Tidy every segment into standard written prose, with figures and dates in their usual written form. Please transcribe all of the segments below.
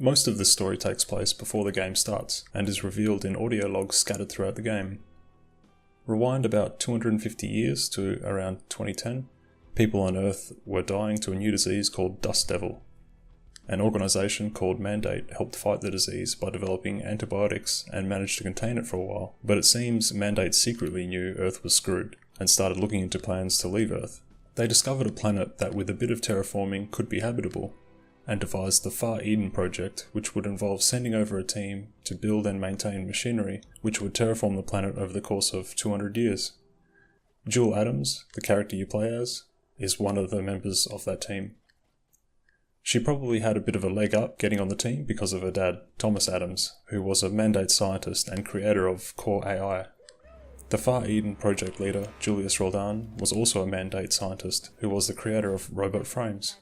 Most of this story takes place before the game starts, and is revealed in audio logs scattered throughout the game. Rewind about 250 years to around 2010, people on Earth were dying to a new disease called Dust Devil. An organisation called Mandate helped fight the disease by developing antibiotics and managed to contain it for a while, but it seems Mandate secretly knew Earth was screwed, and started looking into plans to leave Earth. They discovered a planet that with a bit of terraforming could be habitable, and devised the Far Eden project, which would involve sending over a team to build and maintain machinery which would terraform the planet over the course of 200 years. Jewel Adams, the character you play as, is one of the members of that team. She probably had a bit of a leg up getting on the team because of her dad, Thomas Adams, who was a Mandate scientist and creator of Core AI. The Far Eden project leader, Julius Roldan, was also a Mandate scientist who was the creator of robot frames.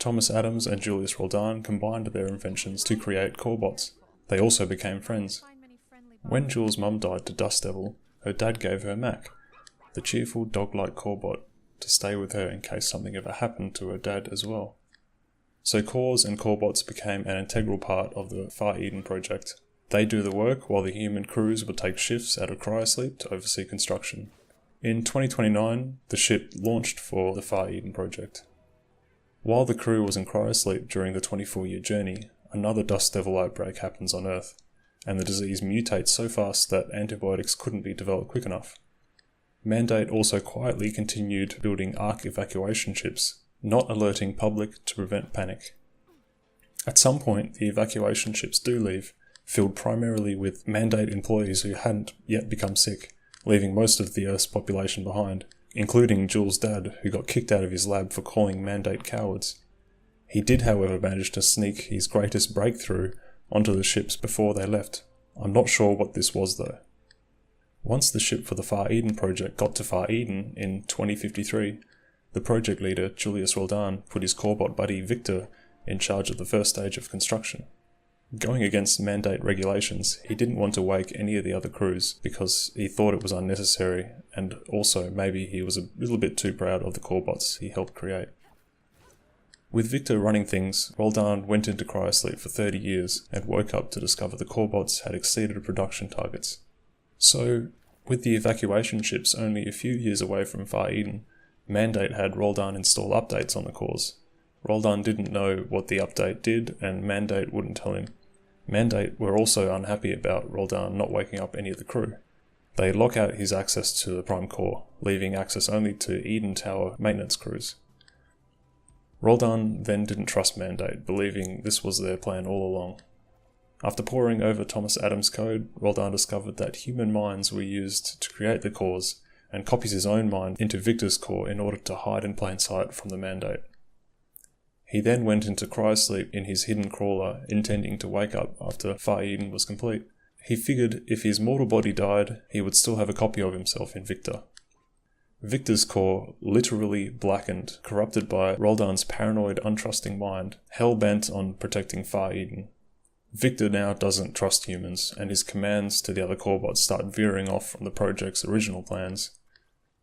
Thomas Adams and Julius Roldan combined their inventions to create Corebots. They also became friends. When Jules' mum died to Dust Devil, her dad gave her Mac, the cheerful dog-like Corebot, to stay with her in case something ever happened to her dad as well. So cores and Corebots became an integral part of the Far Eden project. They do the work while the human crews would take shifts out of cryosleep to oversee construction. In 2029, the ship launched for the Far Eden project. While the crew was in cryosleep during the 24-year journey, another Dust Devil outbreak happens on Earth, and the disease mutates so fast that antibiotics couldn't be developed quick enough. Mandate also quietly continued building Ark evacuation ships, not alerting public to prevent panic. At some point, the evacuation ships do leave, filled primarily with Mandate employees who hadn't yet become sick, leaving most of the Earth's population behind, including Jules' dad, who got kicked out of his lab for calling Mandate cowards. He did, however, manage to sneak his greatest breakthrough onto the ships before they left. I'm not sure what this was though. Once the ship for the Far Eden project got to Far Eden in 2053, the project leader, Julius Roldan, put his Corebot buddy Victor in charge of the first stage of construction. Going against Mandate regulations, he didn't want to wake any of the other crews because he thought it was unnecessary, and also maybe he was a little bit too proud of the Corebots he helped create. With Victor running things, Roldan went into cryosleep for 30 years and woke up to discover the Corebots had exceeded production targets. So, with the evacuation ships only a few years away from Far Eden, Mandate had Roldan install updates on the cores. Roldan didn't know what the update did, and Mandate wouldn't tell him. Mandate were also unhappy about Roldan not waking up any of the crew. They lock out his access to the Prime Core, leaving access only to Eden Tower maintenance crews. Roldan then didn't trust Mandate, believing this was their plan all along. After poring over Thomas Adams' code, Roldan discovered that human minds were used to create the cores, and copies his own mind into Victor's core in order to hide in plain sight from the Mandate. He then went into cryosleep in his hidden crawler, intending to wake up after Far Eden was complete. He figured if his mortal body died, he would still have a copy of himself in Victor. Victor's core literally blackened, corrupted by Roldan's paranoid, untrusting mind, hell-bent on protecting Far Eden. Victor now doesn't trust humans, and his commands to the other Corebots start veering off from the project's original plans.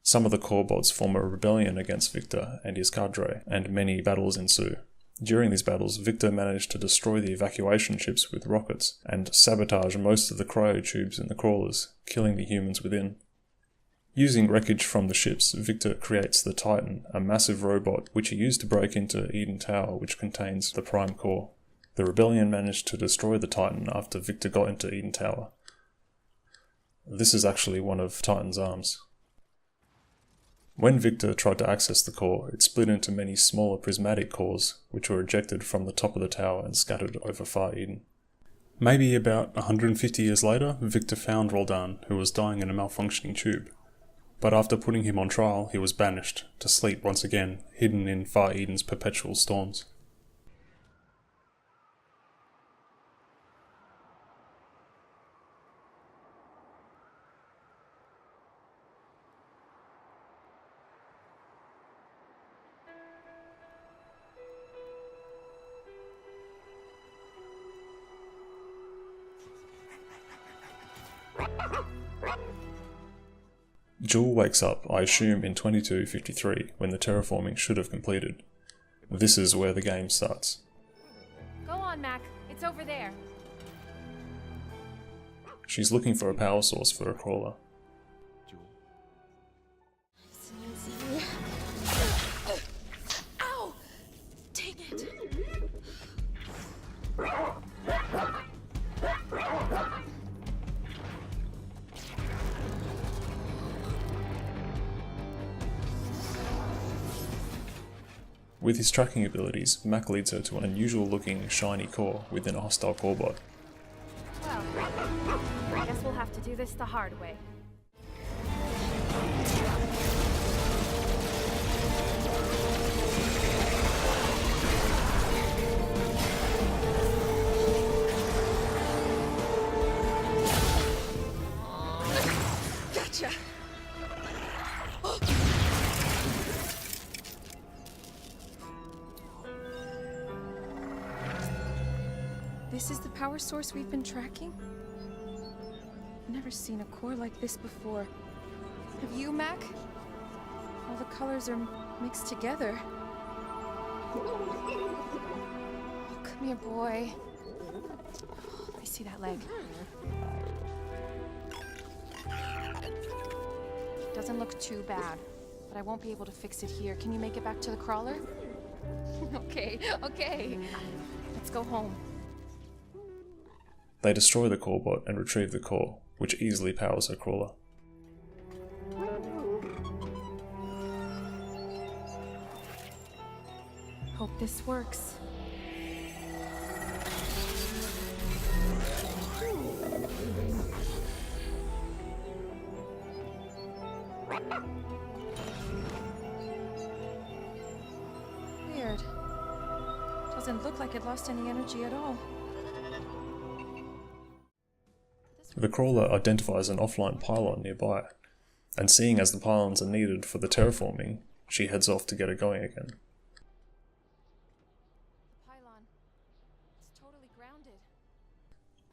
Some of the Corebots form a rebellion against Victor and his cadre, and many battles ensue. During these battles, Victor managed to destroy the evacuation ships with rockets, and sabotage most of the cryotubes in the crawlers, killing the humans within. Using wreckage from the ships, Victor creates the Titan, a massive robot which he used to break into Eden Tower, which contains the Prime Core. The rebellion managed to destroy the Titan after Victor got into Eden Tower. This is actually one of Titan's arms. When Victor tried to access the core, it split into many smaller prismatic cores, which were ejected from the top of the tower and scattered over Far Eden. Maybe about 150 years later, Victor found Roldan, who was dying in a malfunctioning tube. But after putting him on trial, he was banished, to sleep once again, hidden in Far Eden's perpetual storms. Jewel wakes up, I assume in 2253, when the terraforming should have completed. This is where the game starts. Go on, on, Mac. It's over there. She's looking for a power source for a crawler. Ow! Dang it. With his tracking abilities, Mac leads her to an unusual looking shiny core within a hostile Corebot. Well, I guess we'll have to do this the hard way. Gotcha! This is the power source we've been tracking? I've never seen a core like this before. Have you, Mac? All the colors are mixed together. Oh, come here, boy. I see that leg. Doesn't look too bad, but I won't be able to fix it here. Can you make it back to the crawler? Okay. Let's go home. They destroy the Corebot and retrieve the core, which easily powers her crawler. Hope this works. Weird. Doesn't look like it lost any energy at all. The crawler identifies an offline pylon nearby, and seeing as the pylons are needed for the terraforming, she heads off to get it going again. Pylon. It's totally grounded.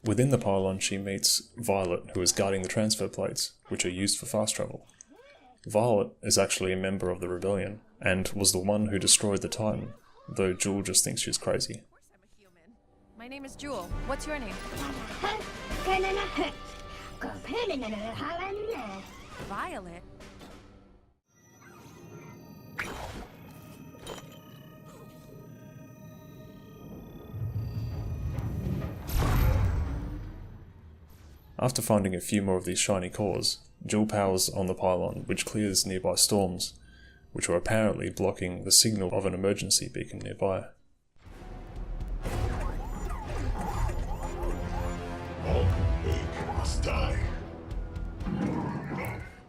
Within the pylon, she meets Violet, who is guarding the transfer plates, which are used for fast travel. Violet is actually a member of the rebellion, and was the one who destroyed the Titan, though Jewel just thinks she's crazy. Of course I'm a human. My name is Jewel. What's your name? Violet? After finding a few more of these shiny cores, Jewel powers on the pylon, which clears nearby storms, which were apparently blocking the signal of an emergency beacon nearby. Die.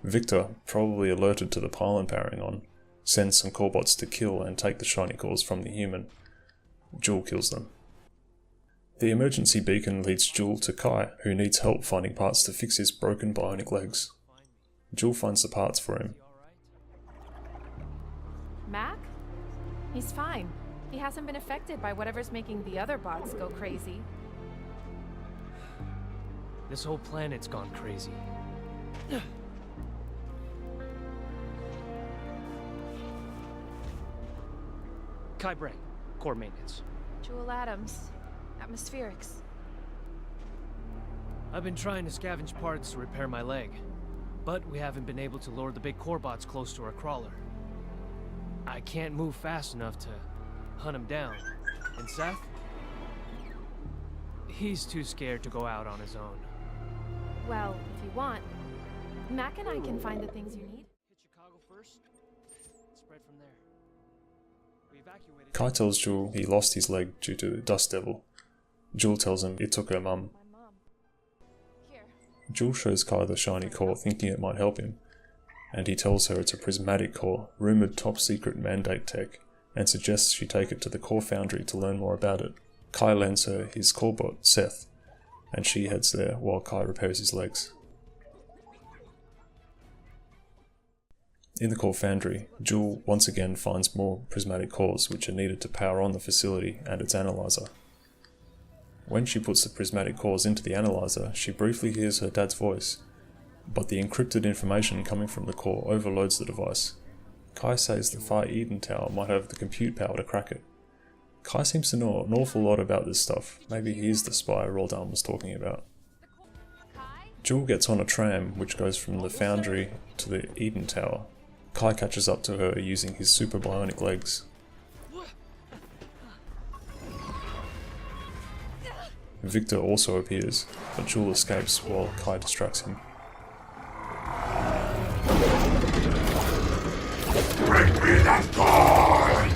Victor, probably alerted to the pylon powering on, sends some Corebots to kill and take the shiny cores from the human. Jewel kills them. The emergency beacon leads Jewel to Kai, who needs help finding parts to fix his broken bionic legs. Jewel finds the parts for him. Mac? He's fine. He hasn't been affected by whatever's making the other bots go crazy. This whole planet's gone crazy. Kai Brang, core maintenance. Jewel Adams, atmospherics. I've been trying to scavenge parts to repair my leg, but we haven't been able to lure the big Corebots close to our crawler. I can't move fast enough to hunt him down. And Seth? He's too scared to go out on his own. Well, if you want, Mac and I can find the things you need. Hit Chicago first, spread from there. We evacuated. Kai tells Jewel he lost his leg due to the Dust Devil. Jewel tells him it took her mum. My mom. Here. Jewel shows Kai the shiny core, thinking it might help him, and he tells her it's a prismatic core, rumoured top secret mandate tech, and suggests she take it to the core foundry to learn more about it. Kai lends her his Corebot, Seth, and she heads there while Kai repairs his legs. In the core foundry, Jewel once again finds more prismatic cores which are needed to power on the facility and its analyzer. When she puts the prismatic cores into the analyzer, she briefly hears her dad's voice, but the encrypted information coming from the core overloads the device. Kai says the Far Eden Tower might have the compute power to crack it. Kai seems to know an awful lot about this stuff. Maybe he's the spy Roldan was talking about. Jewel gets on a tram which goes from the foundry to the Eden Tower. Kai catches up to her using his super bionic legs. Victor also appears, but Jewel escapes while Kai distracts him. Bring me that toy!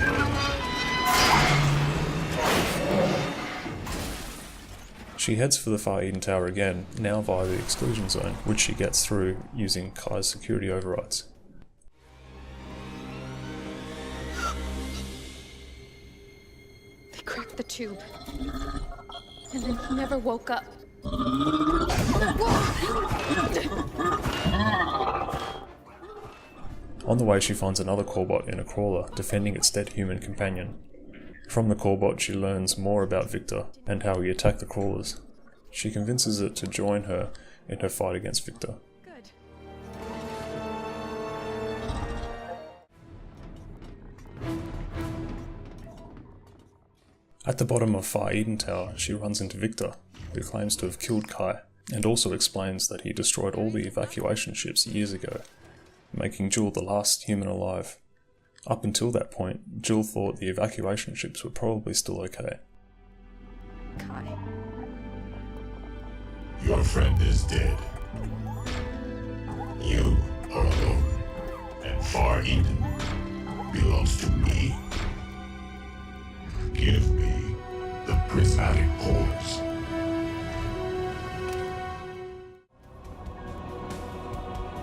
She heads for the Far Eden Tower again, now via the exclusion zone, which she gets through using Kai's security overrides. They cracked the tube. And then he never woke up. On the way she finds another Corebot in a crawler, defending its dead human companion. From the Corebot she learns more about Victor, and how he attacked the crawlers. She convinces it to join her in her fight against Victor. Good. At the bottom of Far Eden Tower, she runs into Victor, who claims to have killed Kai, and also explains that he destroyed all the evacuation ships years ago, making Jewel the last human alive. Up until that point, Jewel thought the evacuation ships were probably still okay. Kai. Your friend is dead. You are alone, and Far Eden belongs to me. Give me the prismatic cores.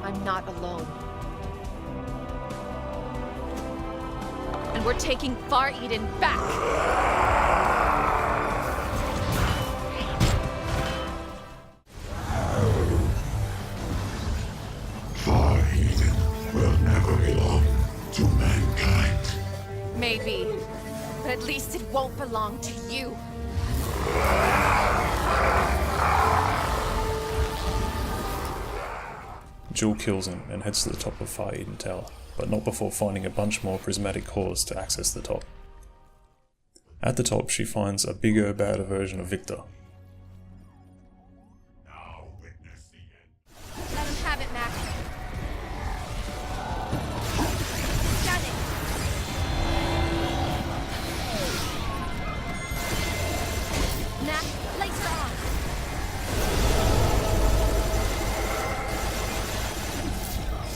I'm not alone. And we're taking Far Eden back! Far Eden will never belong to mankind. Maybe. But at least it won't belong to you. Jewel kills him and heads to the top of Far Eden Tower, but not before finding a bunch more prismatic cores to access the top. At the top she finds a bigger, badder version of Victor. Now witness the end. Let him have it, Mac. Got it! Mac, laser on!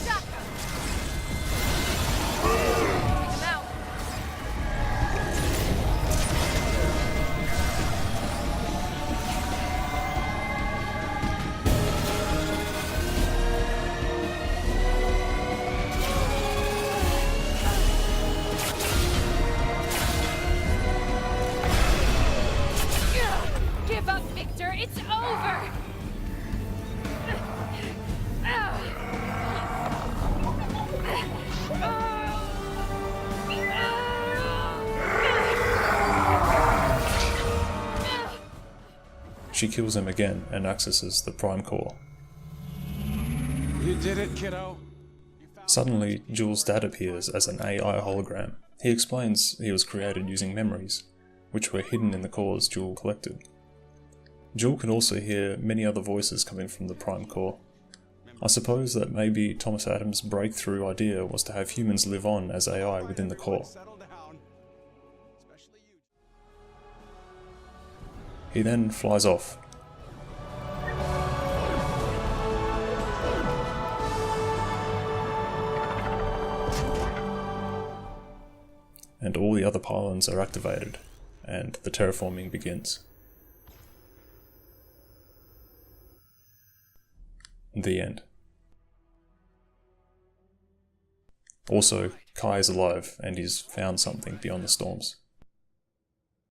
Shotgun! Take him out! Give up, Victor! It's over! She kills him again and accesses the Prime Core. You did it, kiddo. Suddenly, Jewel's dad appears as an AI hologram. He explains he was created using memories, which were hidden in the cores Jewel collected. Jewel can also hear many other voices coming from the Prime Core. I suppose that maybe Thomas Adams' breakthrough idea was to have humans live on as AI within the core. Settle down. Especially you. He then flies off. And all the other pylons are activated, and the terraforming begins. The end. Also, Kai is alive and he's found something beyond the storms.